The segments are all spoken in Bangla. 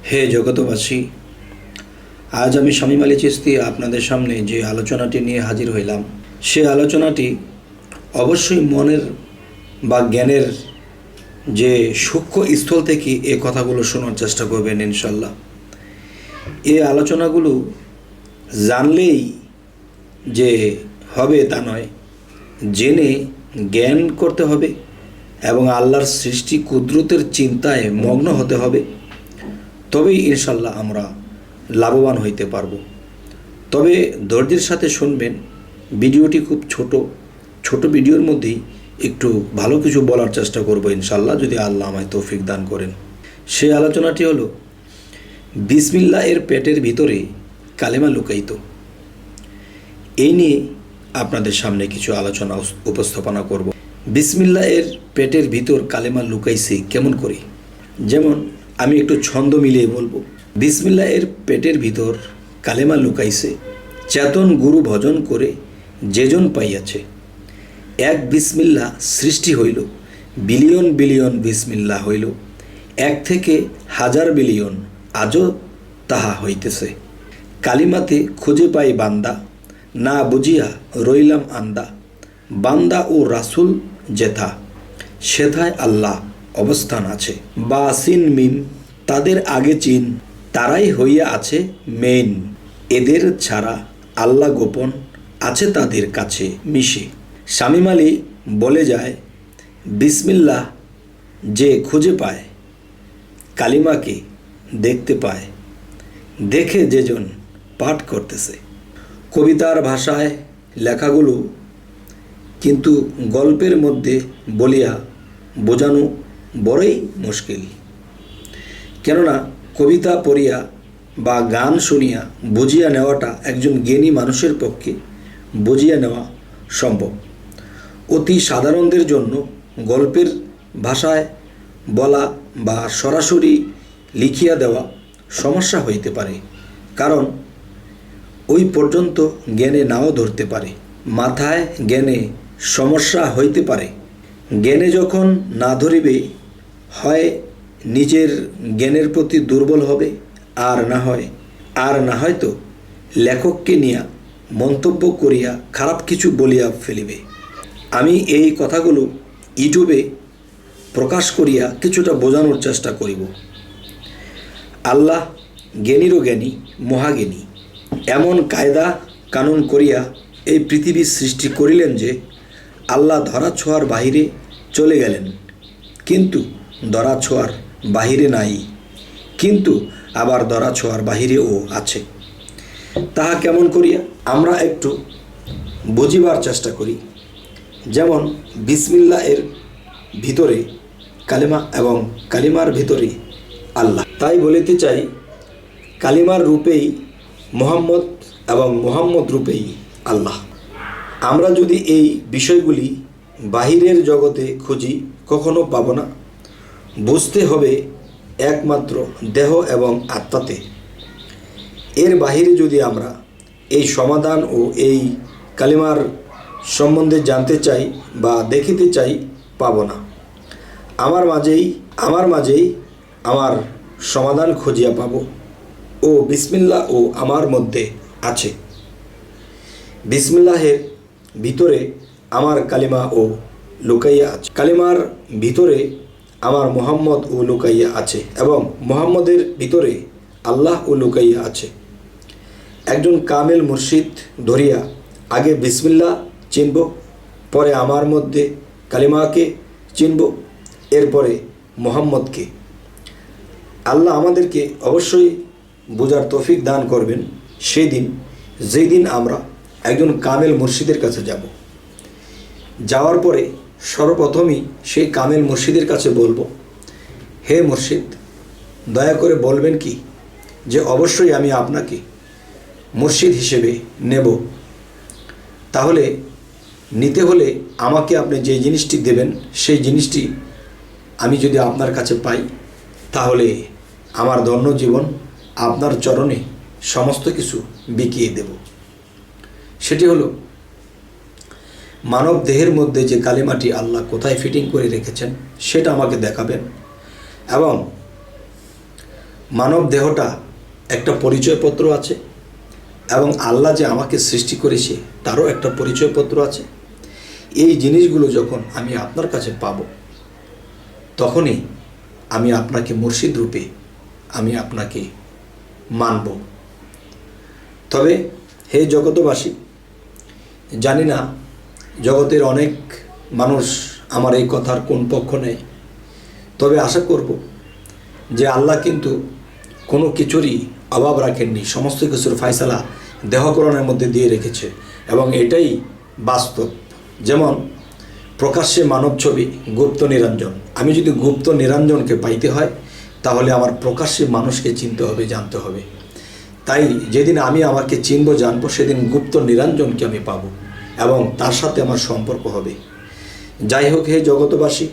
হে জগতবাসী, আজ আমি শামীম আলী চিশতি আপনাদের সামনে যে আলোচনাটি নিয়ে হাজির হইলাম, সে আলোচনাটি অবশ্যই মনের বা জ্ঞানের যে সূক্ষ্ম স্থল থেকে এ কথাগুলো শোনার চেষ্টা করবেন ইনশাল্লাহ। এই আলোচনাগুলো জানলেই যে হবে তা নয়, জেনে জ্ঞান করতে হবে এবং আল্লাহর সৃষ্টি কুদরতের চিন্তায় মগ্ন হতে হবে, তবেই ইনশাল্লাহ আমরা লাভবান হইতে পারব। তবে ধৈর্যের সাথে শুনবেন। ভিডিওটি খুব ছোট ভিডিওর মধ্যেই একটু ভালো কিছু বলার চেষ্টা করব ইনশাল্লাহ, যদি আল্লাহ আমায় তৌফিক দান করেন। সে আলোচনাটি হলো বিসমিল্লাহ এর পেটের ভিতরে কালেমা লুকায়িত। এই নিয়ে আপনাদের সামনে কিছু আলোচনা উপস্থাপনা করব। বিসমিল্লাহ এর পেটের ভিতর কালেমা লুকাইছে কেমন করে? যেমন আমি একটু ছন্দ মিলিয়ে বলবো। বিসমিল্লাহ এর পেটের ভিতর কালেমা লুকাইছে, চেতন গুরু ভজন করে যেজন পাইয়াছে। এক বিসমিল্লাহ সৃষ্টি হইল, বিলিয়ন বিলিয়ন বিসমিল্লাহ হইল। এক থেকে হাজার বিলিয়ন আজও তাহা হইতেছে। কালিমাতে খুঁজে পাই বান্দা, না বুঝিয়া রইলাম আন্দা। বান্দা ও রাসুল যেথা, সেথায় আল্লাহ অবস্থান আছে। বা সিন মিম তাদের আগে চিন, তারাই হইয়া আছে মেইন। এদের ছাড়া আল্লাহ গোপন আছে তাদের কাছে মিশে। শামীম আলী বলে যায়, বিসমিল্লাহ যে খুঁজে পায়, কালিমাকে দেখতে পায়, দেখে যেজন পাঠ করতেছে। কবিতার ভাষায় লেখাগুলো কিন্তু গল্পের মধ্যে বলিয়া বোঝানো বড়ই মুশকিল। কেননা কবিতা পড়িয়া বা গান শুনিয়া বুঝিয়া নেওয়াটা একজন জ্ঞানী মানুষের পক্ষে বুঝিয়া নেওয়া সম্ভব। অতি সাধারণদের জন্য গল্পের ভাষায় বলা বা সরাসরি লিখিয়া দেওয়া সমস্যা হইতে পারে, কারণ ওই পর্যন্ত জ্ঞানে নাও ধরতে পারে। মাথায় জ্ঞানে সমস্যা হইতে পারে। জ্ঞানে যখন না ধরিবে, হয় নিজের জ্ঞানের প্রতি দুর্বল হবে, আর না হয়তো লেখককে নিয়ে মন্তব্য করিয়া খারাপ কিছু বলিয়া ফেলিবে। আমি এই কথাগুলো ইউটিউবে প্রকাশ করিয়া কিছুটা বোঝানোর চেষ্টা করিব। আল্লাহ জ্ঞানীরও জ্ঞানী, মহাজ্ঞানী। এমন কায়দা কানুন করিয়া এই পৃথিবীর সৃষ্টি করিলেন যে আল্লাহ ধরা ছোঁয়ার বাহিরে চলে গেলেন, কিন্তু ধরা ছোঁয়ার বাহিরে নাই, কিন্তু আবার ধরা ছোঁয়ার বাহিরেও আছে। তাহা কেমন করিয়া? আমরা একটু বুঝিবার চেষ্টা করি। যেমন বিসমিল্লাহ এর ভিতরে কালিমা এবং কালিমার ভিতরে আল্লাহ। তাই বলিতে চাই, কালিমার রূপেই মুহাম্মদ এবং মুহাম্মদ রূপেই আল্লাহ। আমরা যদি এই বিষয়গুলি বাহিরের জগতে খুঁজি, কখনো পাব না। বুঝতে হবে একমাত্র দেহ এবং আত্মাতে। এর বাহিরে যদি আমরা এই সমাধান ও এই কালিমার সম্বন্ধে জানতে চাই বা দেখিতে চাই, পাব না। আমার মাঝেই আমার সমাধান খুঁজিয়া পাব। ও বিসমিল্লাহ ও আমার মধ্যে আছে। বিসমিল্লাহের ভিতরে আমার কালিমা ও লুকাইয়া আছে। কালিমার ভিতরে আমার মুহাম্মদ ও লুকাইয়া আছে, এবং মুহাম্মদের ভিতরে আল্লাহ ও লুকাইয়া আছে। একজন কামেল মুর্শিদ ধরিয়া আগে বিসমিল্লাহ চিনব, পরে আমার মধ্যে কালিমাকে চিনব, এরপরে মুহাম্মদকে। আল্লাহ আমাদেরকে অবশ্যই বোঝার তৌফিক দান করবেন সেই দিন, যেই দিন আমরা একজন কামেল মুর্শিদের কাছে যাব। যাওয়ার পরে সর্বপ্রথমই সেই কামেল মুর্শিদের কাছে বলবো, হে মুর্শিদ, দয়া করে বলবেন কি যে অবশ্যই আমি আপনাকে মুর্শিদ হিসেবে নেব। তাহলে নিতে হলে আমাকে আপনি যে জিনিসটি দেবেন, সেই জিনিসটি আমি যদি আপনার কাছে পাই, তাহলে আমার ধন্য জীবন আপনার চরণে সমস্ত কিছু বিকিয়ে দেব। সেটি হলো, মানব দেহের মধ্যে যে কালিমাটি আল্লাহ কোথায় ফিটিং করে রেখেছেন সেটা আমাকে দেখাবেন, এবং মানব দেহটা একটা পরিচয়পত্র আছে এবং আল্লাহ যে আমাকে সৃষ্টি করেছে তারও একটা পরিচয়পত্র আছে। এই জিনিসগুলো যখন আমি আপনার কাছে পাব, তখনই আমি আপনাকে মুর্শিদ রূপে আমি আপনাকে মানব। তবে হে জগতবাসী, জানি না জগতের অনেক মানুষ আমার এই কথার কোন পক্ষ নেয়, তবে আশা করব যে আল্লাহ কিন্তু কোনো কিছুরই অভাব রাখেননি, সমস্ত কিছুর ফায়সালা দেহকরণের মধ্যে দিয়ে রেখেছে এবং এটাই বাস্তব। যেমন প্রকাশ্যে মানব ছবি, গুপ্ত নিরঞ্জন। আমি যদি গুপ্ত নিরঞ্জনকে পাইতে হয় তাহলে আমার প্রকাশ্যে মানুষকে চিনতে হবে, জানতে হবে। তাই যেদিন আমি আমাকে চিনব, জানবো, সেদিন গুপ্ত নিরঞ্জনকে আমি পাব এবং তার সাথে আমার সম্পর্ক হবে। যাই হোক হে জগতবাসী,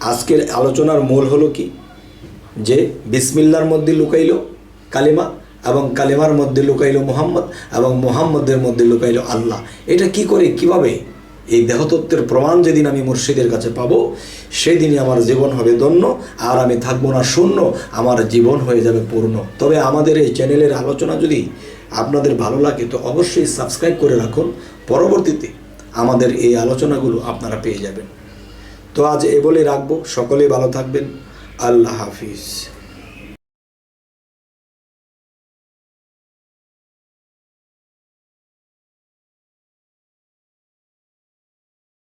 আজকের আলোচনার মূল হলো কি, যে বিসমিল্লার মধ্যে লুকাইল কালিমা এবং কালিমার মধ্যে লুকাইল মুহাম্মদ এবং মুহাম্মদের মধ্যে লুকাইল আল্লাহ। এটা কি করে, কিভাবে? এই দেহতত্ত্বের প্রমাণ যেদিন আমি মুর্শিদের কাছে পাবো, সেদিনই আমার জীবন হবে ধন্য, আর আমি থাকবো না শূন্য, আমার জীবন হয়ে যাবে পূর্ণ। তবে আমাদের এই চ্যানেলের আলোচনা যদি আপনাদের ভালো লাগে তো অবশ্যই সাবস্ক্রাইব করে রাখুন, পরবর্তীতে আমাদের এই আলোচনাগুলো আপনারা পেয়ে যাবেন। তো আজ এ বলে রাখবো, সকলেই ভালো থাকবেন। আল্লাহ হাফিজ।